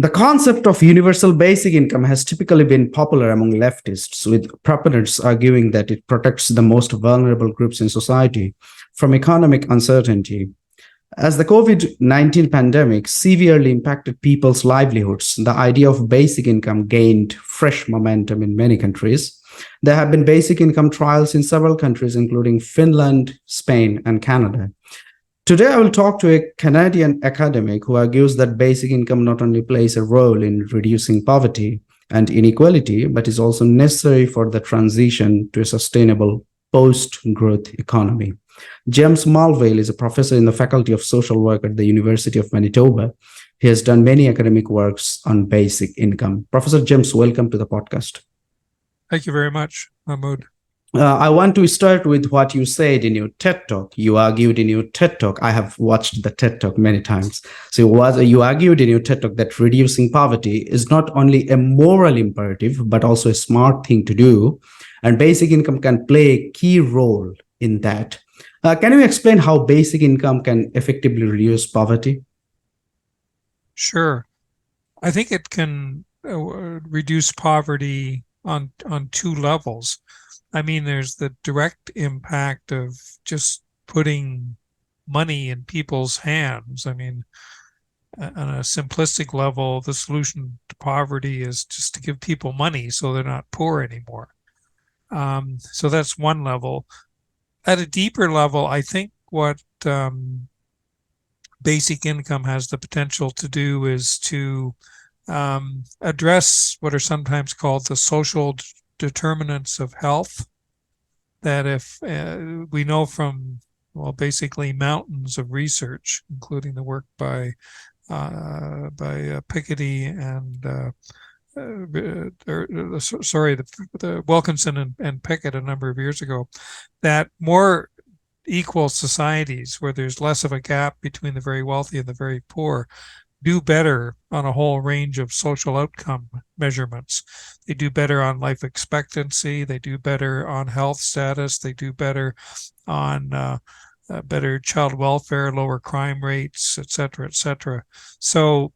The concept of universal basic income has typically been popular among leftists, with proponents arguing that it protects the most vulnerable groups in society from economic uncertainty. As the COVID-19 pandemic severely impacted people's livelihoods, the idea of basic income gained fresh momentum in many countries. There have been basic income trials in several countries, including Finland, Spain, and Canada. Today, I will talk to a Canadian academic who argues that basic income not only plays a role in reducing poverty and inequality, but is also necessary for the transition to a sustainable post-growth economy. James Mulvale is a professor in the Faculty of Social Work at the University of Manitoba. He has done many academic works on basic income. Professor James, welcome to the podcast. Thank you very much, Mahmoud. I want to start with what you said in your TED Talk. You argued in your TED Talk, I have watched the TED Talk many times. So you argued in your TED Talk that reducing poverty is not only a moral imperative, but also a smart thing to do. And basic income can play a key role in that. Can you explain how basic income can effectively reduce poverty? Sure. I think it can reduce poverty on two levels. I mean, there's the direct impact of just putting money in people's hands. I mean, on a simplistic level, the solution to poverty is just to give people money so they're not poor anymore. So that's one level. At a deeper level, I think what basic income has the potential to do is to address what are sometimes called the social determinants of health. That if we know from, well, basically mountains of research, including the work by Piketty and the Wilkinson and Pickett a number of years ago, that more equal societies where there's less of a gap between the very wealthy and the very poor do better on a whole range of social outcome measurements. They do better on life expectancy, they do better on health status, they do better on better child welfare, lower crime rates, et cetera, et cetera. So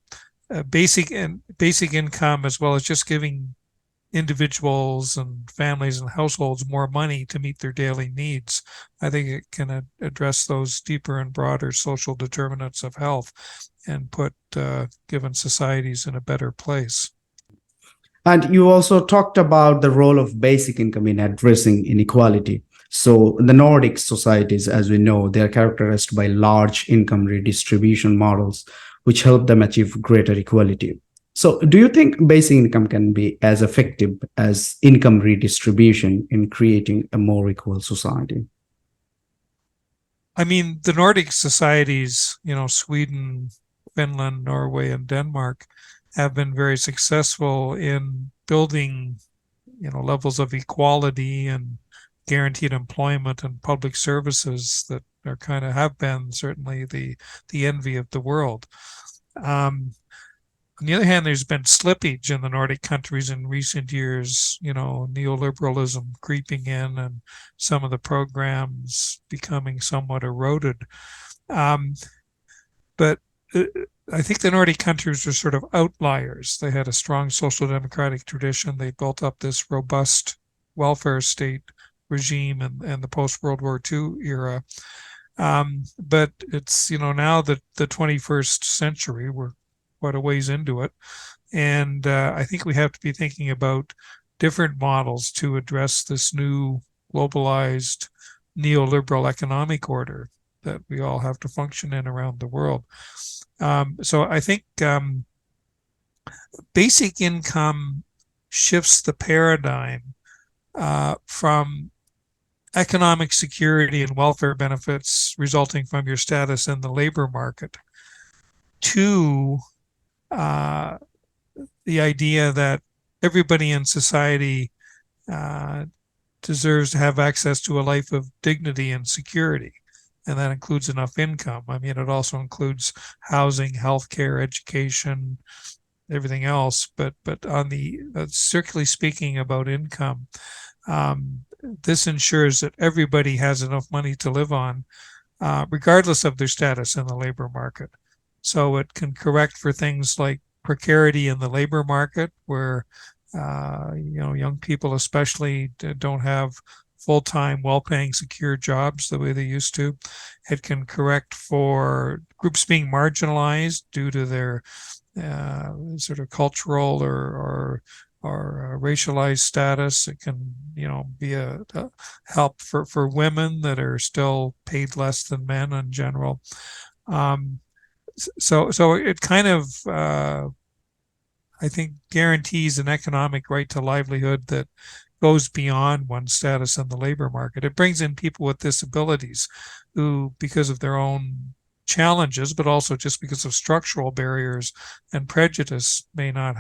basic income, as well as just giving individuals and families and households more money to meet their daily needs, I think it can address those deeper and broader social determinants of health and put given societies in a better place. And you also talked about the role of basic income in addressing inequality. So the Nordic societies, as we know, they are characterized by large income redistribution models, which help them achieve greater equality. So do you think basic income can be as effective as income redistribution in creating a more equal society? I mean, the Nordic societies, Sweden, Finland, Norway, and Denmark have been very successful in building, levels of equality and guaranteed employment and public services that are have been certainly the envy of the world. On the other hand, there's been slippage in the Nordic countries in recent years, neoliberalism creeping in and some of the programs becoming somewhat eroded. But I think the Nordic countries are sort of outliers. They had a strong social democratic tradition. They built up this robust welfare state regime in the post-World War II era. But it's, now the 21st century, we're quite a ways into it. And I think we have to be thinking about different models to address this new globalized neoliberal economic order that we all have to function in around the world. So I think basic income shifts the paradigm from economic security and welfare benefits resulting from your status in the labor market to the idea that everybody in society deserves to have access to a life of dignity and security. And that includes enough income. I mean, it also includes housing, healthcare, education, everything else. But on the strictly speaking about income, this ensures that everybody has enough money to live on, regardless of their status in the labor market. So it can correct for things like precarity in the labor market, where young people especially don't have full-time, well-paying, secure jobs the way they used to. It can correct for groups being marginalized due to their sort of cultural or racialized status. It can, be a help for women that are still paid less than men in general. So it kind of, I think, guarantees an economic right to livelihood that goes beyond one's status in the labor market. It brings in people with disabilities who, because of their own challenges, but also just because of structural barriers and prejudice, may not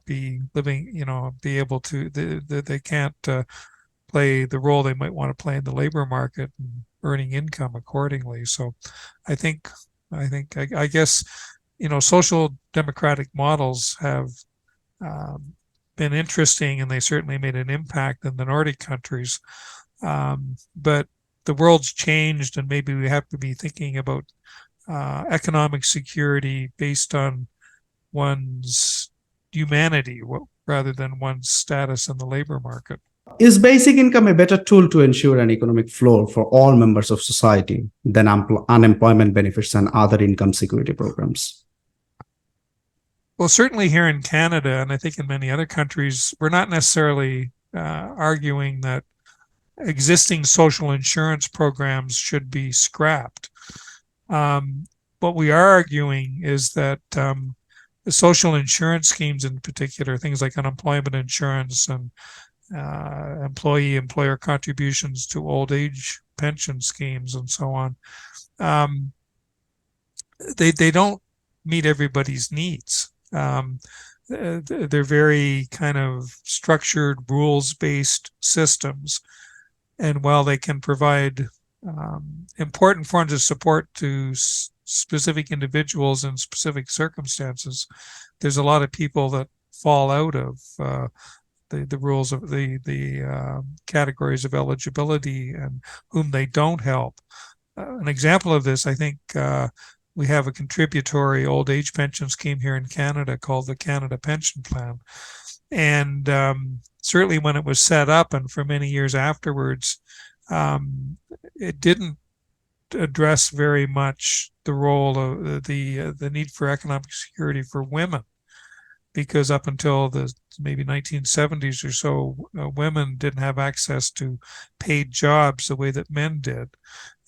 be living, be able to, they can't play the role they might want to play in the labor market and earning income accordingly. So I guess, social democratic models have been interesting, and they certainly made an impact in the Nordic countries. But the world's changed, and maybe we have to be thinking about economic security based on one's humanity rather than one's status in the labor market. Is basic income a better tool to ensure an economic floor for all members of society than unemployment benefits and other income security programs? Well, certainly here in Canada, and I think in many other countries, we're not necessarily arguing that existing social insurance programs should be scrapped. What we are arguing is that the social insurance schemes in particular, things like unemployment insurance and employer contributions to old age pension schemes and so on, they don't meet everybody's needs. They're very kind of structured, rules-based systems. And while they can provide important forms of support to specific individuals in specific circumstances, there's a lot of people that fall out of the rules of the categories of eligibility and whom they don't help. An example of this, I think, we have a contributory old age pension scheme here in Canada called the Canada Pension Plan. And certainly when it was set up and for many years afterwards, it didn't address very much the role of the need for economic security for women, because up until the maybe 1970s or so, women didn't have access to paid jobs the way that men did,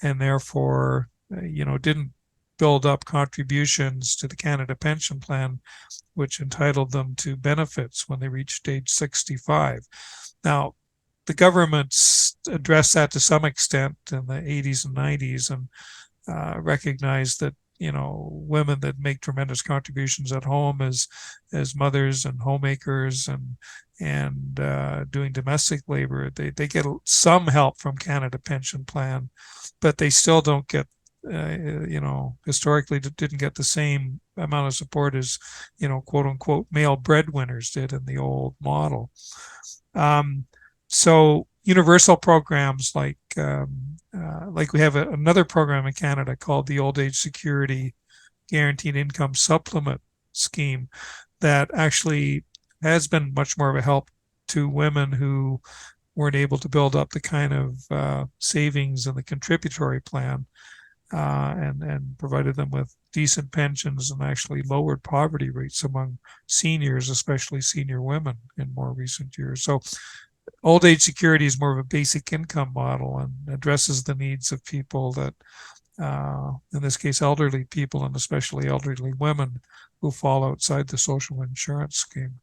and therefore, didn't build up contributions to the Canada Pension Plan, which entitled them to benefits when they reached age 65. Now, the governments addressed that to some extent in the 80s and 90s and recognized that, women that make tremendous contributions at home as mothers and homemakers and doing domestic labor, they get some help from Canada Pension Plan, but they still don't get historically didn't get the same amount of support as, quote unquote, male breadwinners did in the old model. So universal programs like we have another program in Canada called the Old Age Security Guaranteed Income Supplement Scheme that actually has been much more of a help to women who weren't able to build up the kind of savings in the contributory plan. And provided them with decent pensions and actually lowered poverty rates among seniors, especially senior women in more recent years. So old age security is more of a basic income model and addresses the needs of people that, in this case, elderly people, and especially elderly women who fall outside the social insurance scheme.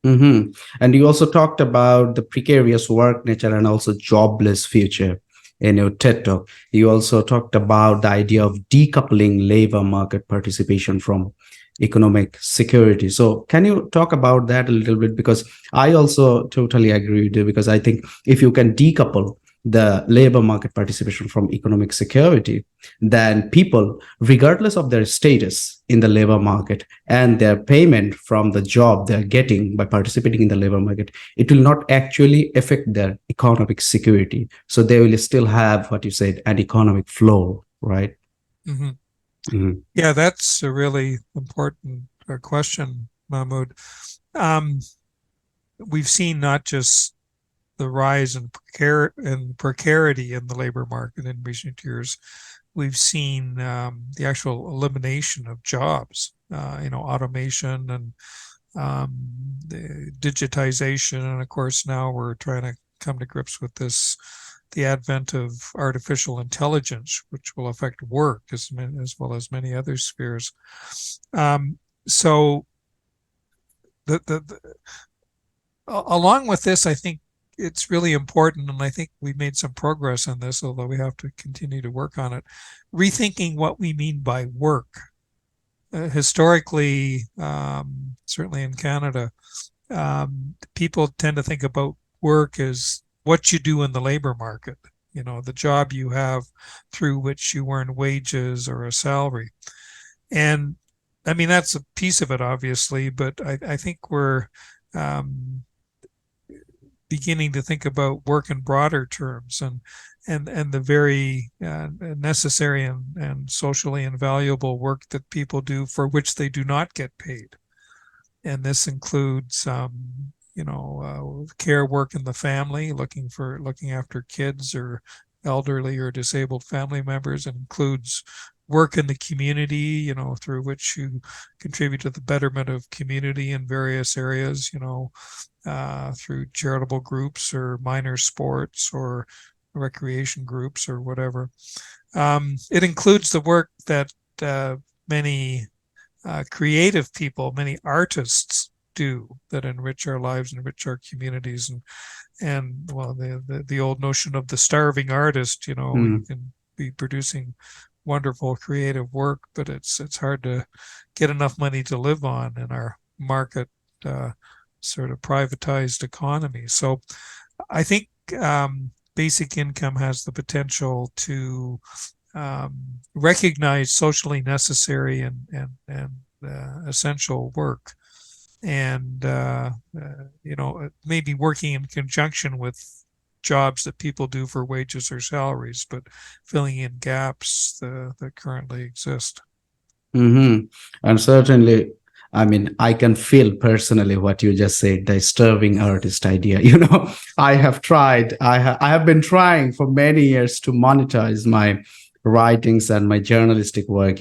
Mm-hmm. And you also talked about the precarious work nature and also jobless future. In your TED Talk, you also talked about the idea of decoupling labor market participation from economic security. So can you talk about that a little bit? Because I also totally agree with you, because I think if you can decouple the labor market participation from economic security, then people, regardless of their status in the labor market and their payment from the job they're getting by participating in the labor market, it will not actually affect their economic security. So they will still have, what you said, an economic flow, right? Mm-hmm. Mm-hmm. Yeah, that's a really important question, Mahmoud. We've seen not just the rise in precarity in the labor market in recent years. We've seen the actual elimination of jobs, automation and the digitization. And of course, now we're trying to come to grips with the advent of artificial intelligence, which will affect work as well as many other spheres. So along with this, I think it's really important, and I think we've made some progress on this, although we have to continue to work on it, rethinking what we mean by work. Historically, certainly in Canada, people tend to think about work as what you do in the labor market, the job you have through which you earn wages or a salary. And I mean, that's a piece of it, obviously, but I think we're beginning to think about work in broader terms and the very necessary and socially invaluable work that people do for which they do not get paid. And this includes, care work in the family, looking after kids or elderly or disabled family members. It includes work in the community, through which you contribute to the betterment of community in various areas, through charitable groups or minor sports or recreation groups or whatever. It includes the work that many creative people, many artists do that enrich our lives, enrich our communities, and well, the old notion of the starving artist. You can be producing wonderful creative work, but it's hard to get enough money to live on in our market sort of privatized economy. So I think basic income has the potential to recognize socially necessary and essential work, and maybe working in conjunction with jobs that people do for wages or salaries, but filling in gaps that currently exist. Mm-hmm. And certainly, I mean, I can feel personally what you just said, the starving artist idea. I have tried, I have been trying for many years to monetize my writings and my journalistic work.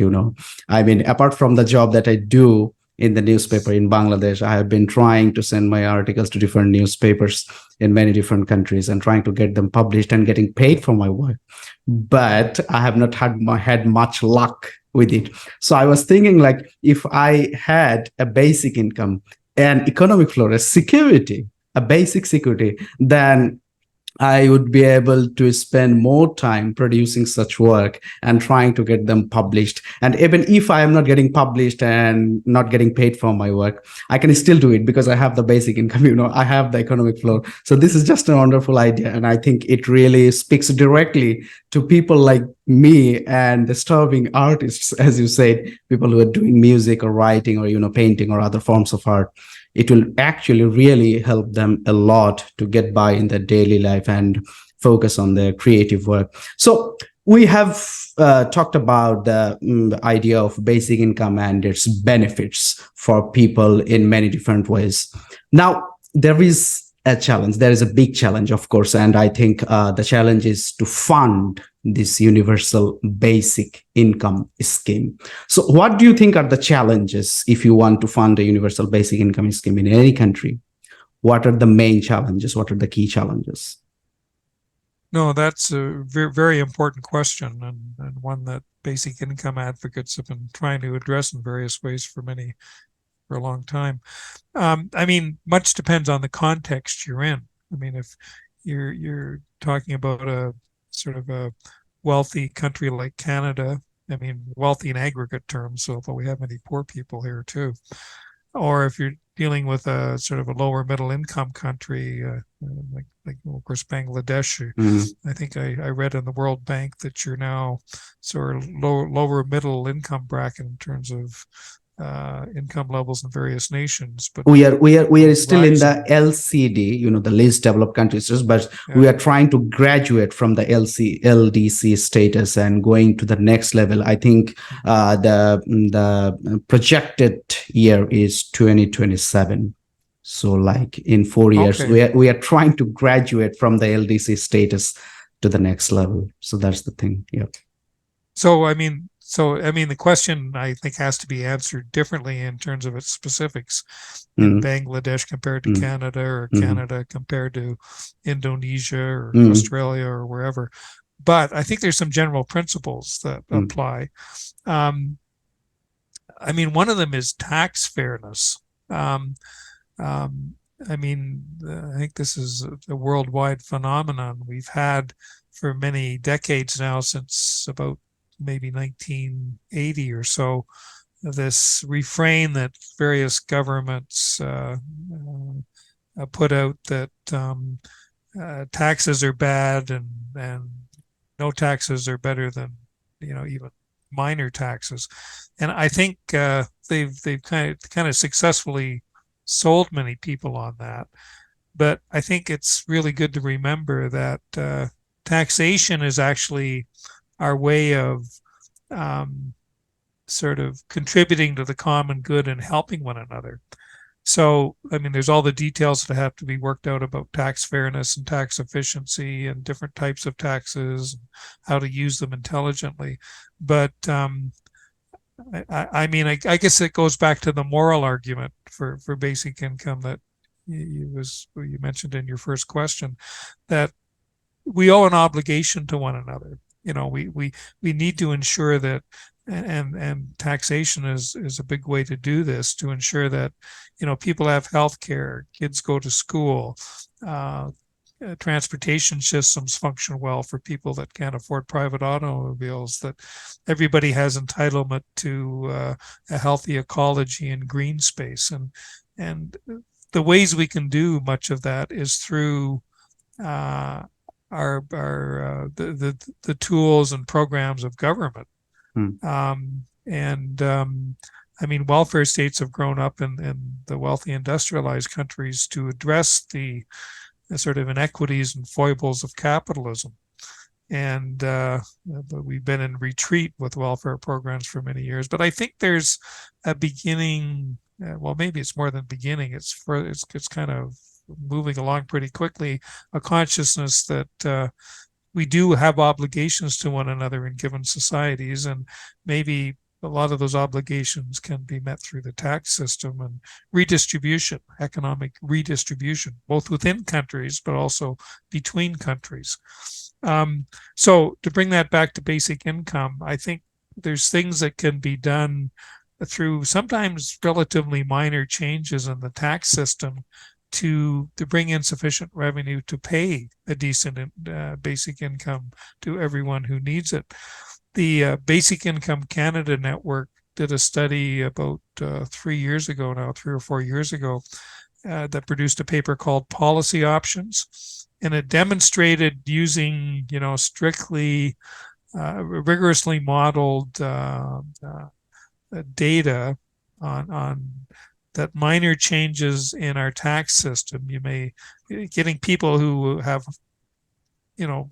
I mean, apart from the job that I do in the newspaper in Bangladesh, I have been trying to send my articles to different newspapers in many different countries and trying to get them published and getting paid for my work. But I have not had much luck with it. So I was thinking, like, if I had a basic income and economic floor as security, a basic security, then I would be able to spend more time producing such work and trying to get them published. And even if I am not getting published and not getting paid for my work, I can still do it because I have the basic income, I have the economic floor. So this is just a wonderful idea. And I think it really speaks directly to people like me and the starving artists, as you said, people who are doing music or writing or, painting or other forms of art. It will actually really help them a lot to get by in their daily life and focus on their creative work. So we have talked about the idea of basic income and its benefits for people in many different ways. Now, there is a challenge. There is a big challenge, of course, and I think the challenge is to fund this universal basic income scheme. So what do you think are the challenges if you want to fund a universal basic income scheme in any country? What are the main challenges? What are the key challenges? No, that's a very, very important question, and one that basic income advocates have been trying to address in various ways for a long time. I mean, much depends on the context you're in. I mean, if you're talking about a sort of a wealthy country like Canada, I mean, wealthy in aggregate terms, so although we have many poor people here too, or if you're dealing with a sort of a lower middle income country, like of course Bangladesh. I think I read in the World Bank that you're now sort of lower middle income bracket in terms of income levels in various nations. But we are still in the rising. LCD, the least developed countries, but we Yeah. are trying to graduate from the LDC status and going to the next level. I think the projected year is 2027. So like in 4 years, Okay. we are trying to graduate from the LDC status to the next level. So that's the thing. Yeah. So the question I think has to be answered differently in terms of its specifics in Mm, Bangladesh compared to mm, Canada, or mm, Canada compared to Indonesia or mm, Australia or wherever. But I think there's some general principles that mm, apply. Um, one of them is tax fairness. Um, um, I think this is a worldwide phenomenon we've had for many decades now, since about maybe 1980 or so. This refrain that various governments put out, that taxes are bad, and no taxes are better than even minor taxes. And I think they've kind of successfully sold many people on that. But I think it's really good to remember that taxation is actually our way of um, sort of contributing to the common good and helping one another. So, there's all the details that have to be worked out about tax fairness and tax efficiency and different types of taxes, and how to use them intelligently. But I guess it goes back to the moral argument for basic income that you mentioned in your first question, that we owe an obligation to one another. We need to ensure that, and taxation is a big way to do this, to ensure that people have health care, kids go to school, transportation systems function well for people that can't afford private automobiles, that everybody has entitlement to a healthy ecology and green space. And the ways we can do much of that is through the tools and programs of government. mm, Welfare states have grown up in the wealthy industrialized countries to address the sort of inequities and foibles of capitalism. And but we've been in retreat with welfare programs for many years. But I think there's a beginning. Well, maybe it's more than beginning. It's kind of moving along pretty quickly. A consciousness that we do have obligations to one another in given societies, and maybe a lot of those obligations can be met through the tax system and redistribution, economic redistribution, both within countries but also between countries. So to bring that back to basic income, I think there's things that can be done through sometimes relatively minor changes in the tax system to bring in sufficient revenue to pay a decent basic income to everyone who needs it. The Basic Income Canada Network did a study about 3 years ago now, 3 or 4 years ago, that produced a paper called Policy Options. And it demonstrated using, strictly, rigorously modeled data on that minor changes in our tax system, getting people who have,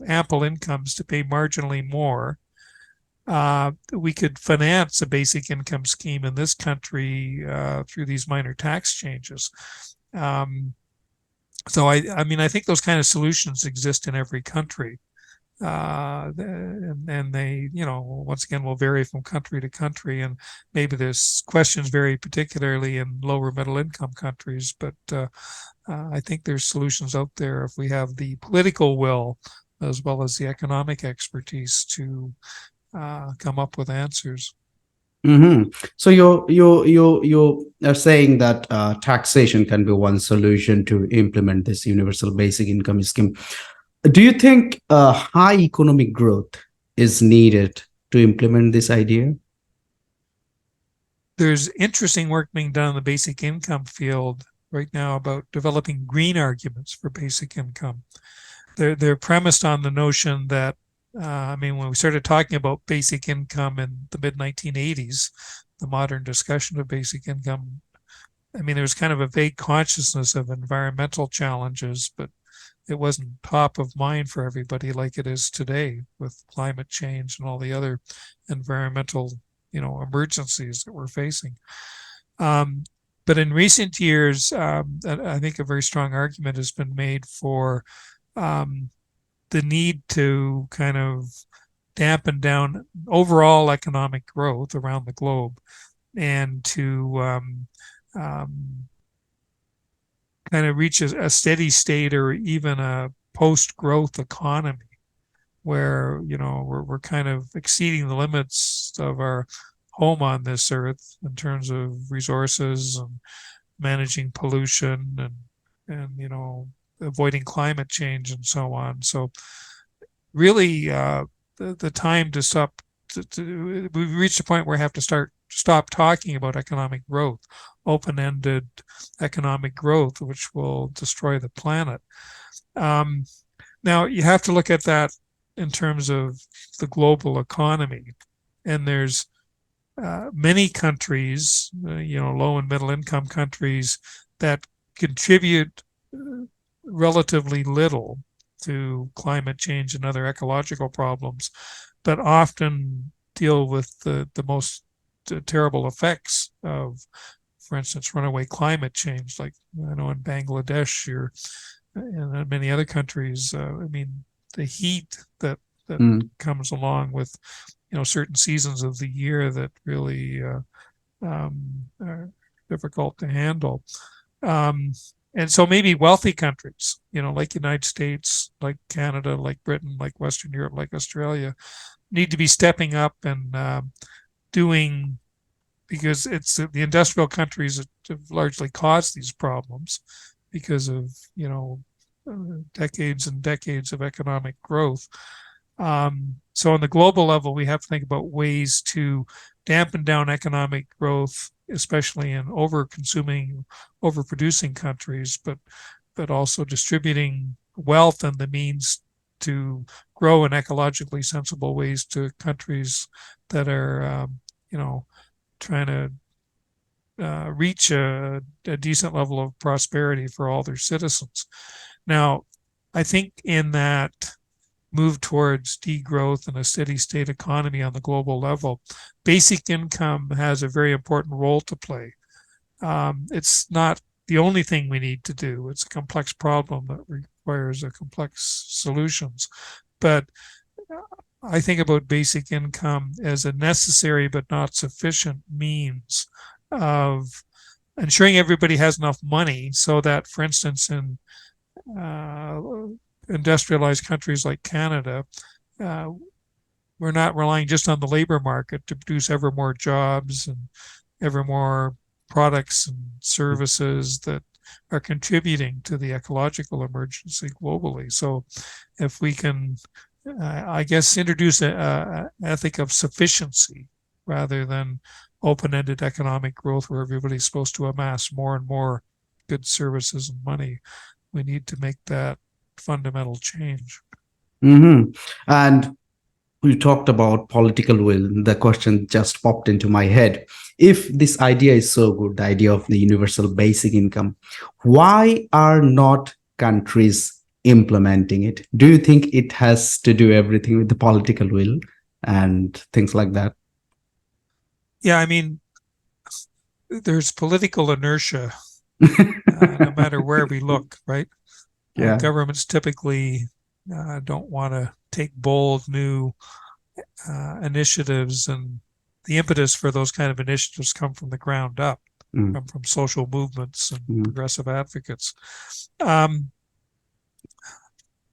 ample incomes to pay marginally more. We could finance a basic income scheme in this country through these minor tax changes. So I think those kind of solutions exist in every country. And they, once again, will vary from country to country, and maybe there's questions vary particularly in lower middle income countries. But I think there's solutions out there if we have the political will as well as the economic expertise to come up with answers. mm-hmm. So you are saying that taxation can be one solution to implement this universal basic income scheme. Do you think high economic growth is needed to implement this idea? There's interesting work being done in the basic income field right now about developing green arguments for basic income. They're premised on the notion that I mean, when we started talking about basic income in the mid 1980s, the modern discussion of basic income, I mean, there was kind of a vague consciousness of environmental challenges, but it wasn't top of mind for everybody like it is today with climate change and all the other environmental, emergencies that we're facing. But in recent years, I think a very strong argument has been made for um, the need to kind of dampen down overall economic growth around the globe and to um, kind of reach a steady state or even a post-growth economy where we're kind of exceeding the limits of our home on this earth in terms of resources and managing pollution and avoiding climate change and so on. So really, the time to stop. We've reached a point where we have to stop talking about economic growth, open-ended economic growth, which will destroy the planet. Now you have to look at that in terms of the global economy, and there's many countries, low and middle income countries, that contribute relatively little to climate change and other ecological problems, but often deal with the most terrible effects of, for instance, runaway climate change, like I know in Bangladesh or in many other countries. I mean, the heat that comes along with certain seasons of the year that really are difficult to handle. And so maybe wealthy countries, like United States, like Canada, like Britain, like Western Europe, like Australia, need to be stepping up and doing, because it's the industrial countries that have largely caused these problems because of, decades and decades of economic growth. So on the global level, we have to think about ways to dampen down economic growth, especially in over-consuming, overproducing countries, but also distributing wealth and the means to grow in ecologically sensible ways to countries that are, trying to reach a decent level of prosperity for all their citizens. Now, I think in that move towards degrowth and a steady state economy on the global level, basic income has a very important role to play. It's not the only thing we need to do. It's a complex problem that requires a complex solutions. But I think about basic income as a necessary but not sufficient means of ensuring everybody has enough money so that, for instance, in industrialized countries like Canada, we're not relying just on the labor market to produce ever more jobs and ever more products and services that are contributing to the ecological emergency globally. So if we can, I guess, introduce an ethic of sufficiency rather than open-ended economic growth where everybody's supposed to amass more and more goods, services, and money, we need to make that fundamental change. And we talked about political will. The question just popped into my head. If this idea is so good, the idea of the universal basic income, why are not countries implementing it? Do you think it has to do everything with the political will and things like that? Yeah, I mean, there's political inertia no matter where we look, right? Yeah. Governments typically don't want to take bold new initiatives, and the impetus for those kind of initiatives come from the ground up, come from social movements and progressive advocates. On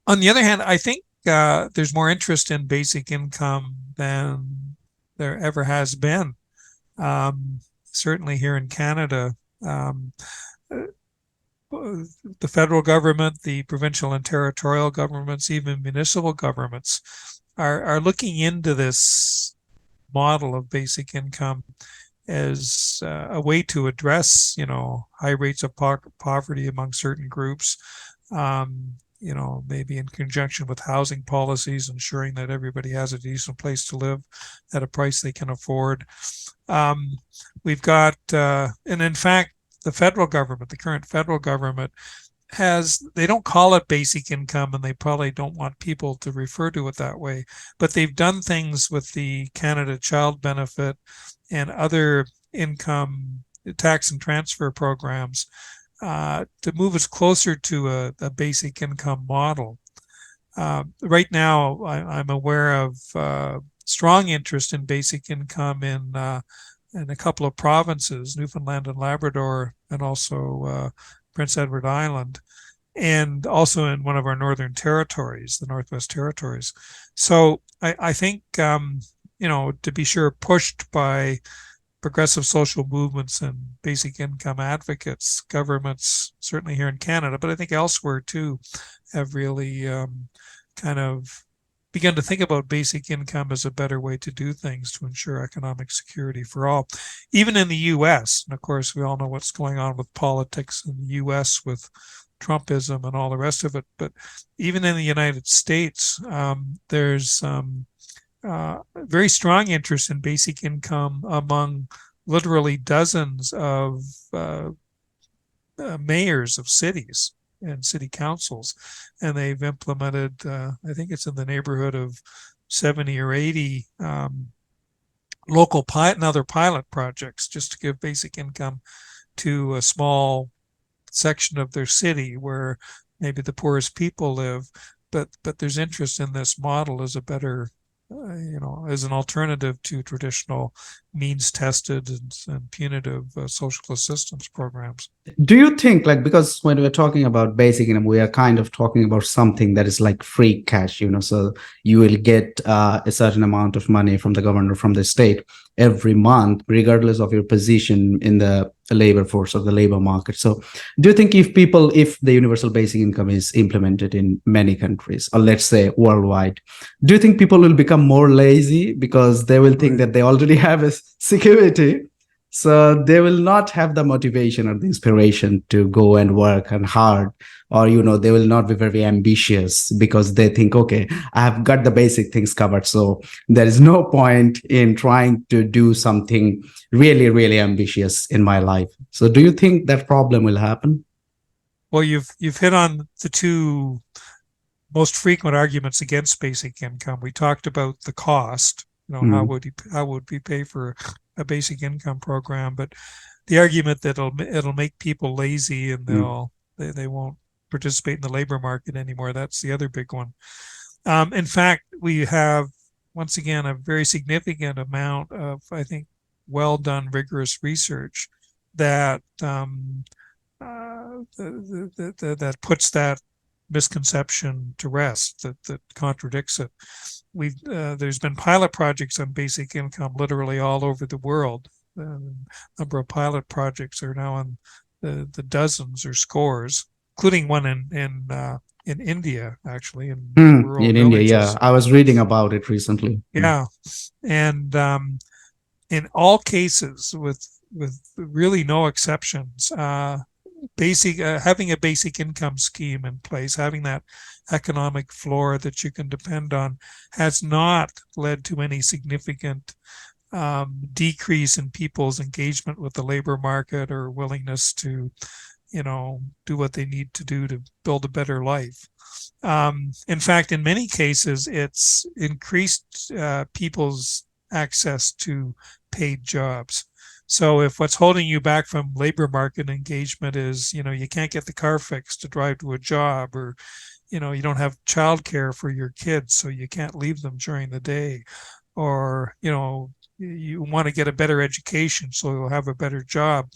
the other hand, I think there's more interest in basic income than there ever has been. Certainly here in Canada, the federal government, the provincial and territorial governments, even municipal governments are looking into this model of basic income as a way to address, high rates of poverty among certain groups, maybe in conjunction with housing policies, ensuring that everybody has a decent place to live at a price they can afford. We've got, and in fact, the current federal government they don't call it basic income, and they probably don't want people to refer to it that way, but they've done things with the Canada Child Benefit and other income tax and transfer programs to move us closer to a basic income model. Right now, I'm aware of strong interest in basic income in a couple of provinces, Newfoundland and Labrador, and also Prince Edward Island, and also in one of our northern territories, the Northwest Territories. So I think, to be sure, pushed by progressive social movements and basic income advocates, governments, certainly here in Canada, but I think elsewhere too, have really kind of begun to think about basic income as a better way to do things to ensure economic security for all. Even in the US, and of course we all know what's going on with politics in the US with Trumpism and all the rest of it, but even in the United States, there's very strong interest in basic income among literally dozens of mayors of cities and city councils, and they've implemented, I think it's in the neighborhood of 70 or 80 local and other pilot projects just to give basic income to a small section of their city where maybe the poorest people live. But there's interest in this model as a better, as an alternative to traditional means-tested and punitive social assistance programs. Do you think, like, because when we're talking about basic income, we are kind of talking about something that is like free cash, so you will get a certain amount of money from the government or from the state every month, regardless of your position in the labor force or the labor market. So do you think if the universal basic income is implemented in many countries, or let's say worldwide, do you think people will become more lazy because they will think that they already have a security? So they will not have the motivation or the inspiration to go and work and hard, or, they will not be very ambitious because they think, okay, I have got the basic things covered. So there is no point in trying to do something really, really ambitious in my life. So do you think that problem will happen? Well, you've hit on the two most frequent arguments against basic income. We talked about the cost, how would we pay for a basic income program, but the argument that it'll make people lazy and they won't participate in the labor market anymore. That's the other big one. In fact, we have, once again, a very significant amount of, I think, well done, rigorous research that that puts that misconception to rest, that contradicts it. There's been pilot projects on basic income literally all over the world. The number of pilot projects are now in the dozens or scores, including one in India, actually, in rural in villages. India. Yeah, I was reading about it recently. Yeah, and in all cases, with really no exceptions, having a basic income scheme in place, having that economic floor that you can depend on, has not led to any significant decrease in people's engagement with the labor market or willingness to, do what they need to do to build a better life. In fact, in many cases, it's increased people's access to paid jobs. So if what's holding you back from labor market engagement is, you can't get the car fixed to drive to a job, or, you don't have childcare for your kids, so you can't leave them during the day, or, you want to get a better education, so you'll have a better job.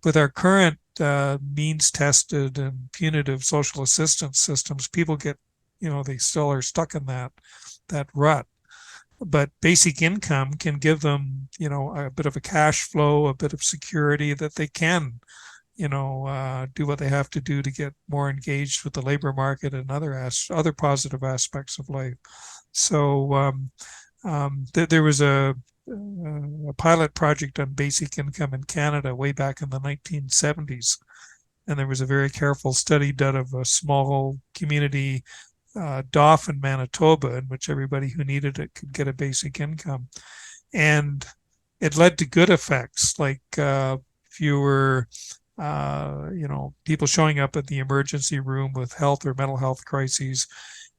With our current means-tested and punitive social assistance systems, people get, they still are stuck in that rut. But basic income can give them, a bit of a cash flow, a bit of security that they can, do what they have to do to get more engaged with the labor market and other positive aspects of life. So there was a pilot project on basic income in Canada way back in the 1970s, and there was a very careful study done of a small community, Dauphin, Manitoba, in which everybody who needed it could get a basic income. And it led to good effects, like fewer people showing up at the emergency room with health or mental health crises.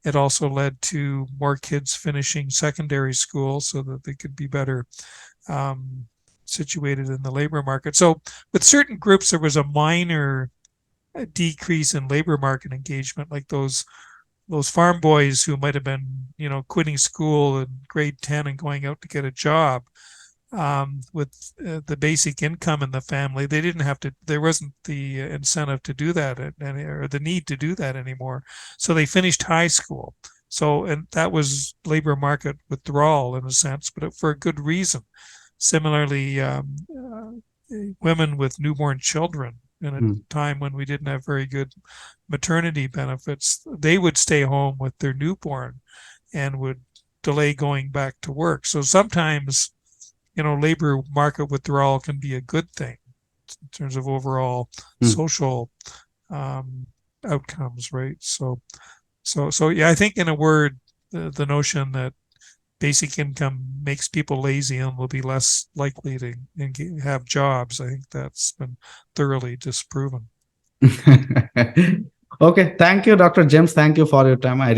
It also led to more kids finishing secondary school so that they could be better situated in the labor market. So with certain groups, there was a minor decrease in labor market engagement, like those farm boys who might have been, quitting school in grade 10 and going out to get a job. With the basic income in the family, they didn't have to, there wasn't the incentive to do that or the need to do that anymore. So they finished high school. So, and that was labor market withdrawal in a sense, but for a good reason. Similarly, women with newborn children in a time when we didn't have very good maternity benefits, they would stay home with their newborn and would delay going back to work. So sometimes, labor market withdrawal can be a good thing in terms of overall social outcomes, right? So yeah, I think in a word, the notion that basic income makes people lazy and will be less likely to have jobs, I think that's been thoroughly disproven. Okay, thank you, Dr. James. Thank you for your time. I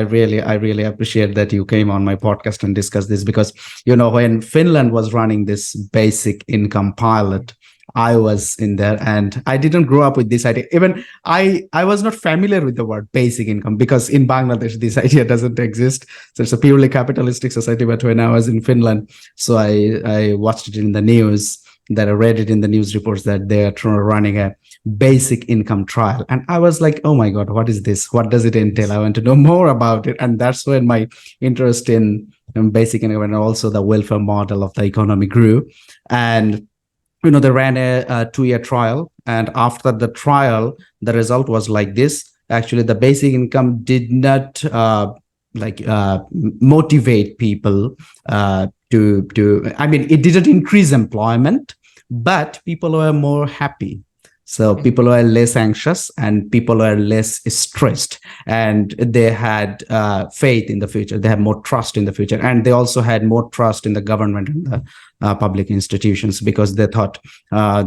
really appreciate that you came on my podcast and discussed this, because, when Finland was running this basic income pilot, I was in there and I didn't grow up with this idea. Even I was not familiar with the word basic income, because in Bangladesh, this idea doesn't exist. So it's a purely capitalistic society. But when I was in Finland, so I watched it in the news, that I read it in the news reports that they are running a basic income trial. And I was like, oh my God, what is this? What does it entail? I want to know more about it. And that's when my interest in basic income and also the welfare model of the economy grew. And, they ran a 2-year trial. And after the trial, the result was like this. Actually, the basic income did not motivate people it didn't increase employment, but people were more happy. So people were less anxious and people were less stressed, and they had faith in the future. They had more trust in the future, and they also had more trust in the government and the public institutions, because they thought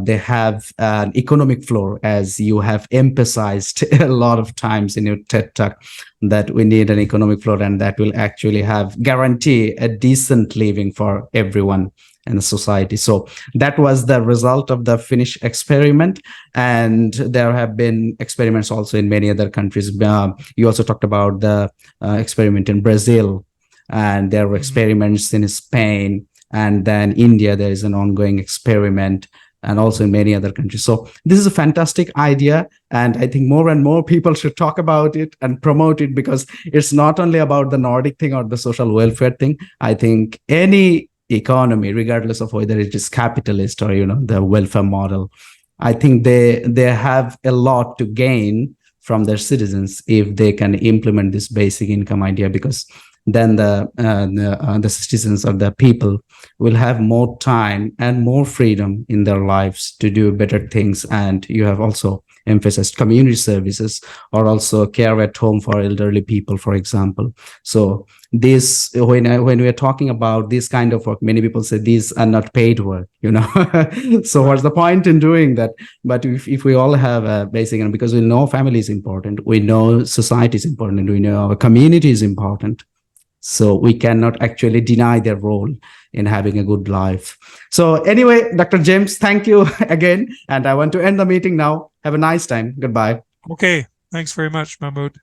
they have an economic floor, as you have emphasized a lot of times in your TED Talk, that we need an economic floor, and that will actually guarantee a decent living for everyone in the society. So that was the result of the Finnish experiment. And there have been experiments also in many other countries. You also talked about the experiment in Brazil, and there were experiments in Spain, and then India, there is an ongoing experiment, and also in many other countries. So this is a fantastic idea. And I think more and more people should talk about it and promote it, because it's not only about the Nordic thing or the social welfare thing. I think any economy, regardless of whether it is capitalist or, the welfare model, I think they have a lot to gain from their citizens if they can implement this basic income idea, because then the citizens or the people will have more time and more freedom in their lives to do better things. And you have also emphasized community services, or also care at home for elderly people, for example. So this, when we are talking about this kind of work, many people say these are not paid work, So what's the point in doing that? But if we all have a basic income, because we know family is important, we know society is important, we know our community is important, so we cannot actually deny their role in having a good life. So anyway, Dr. James, thank you again. And I want to end the meeting now. Have a nice time. Goodbye. Okay. Thanks very much, Mahmood.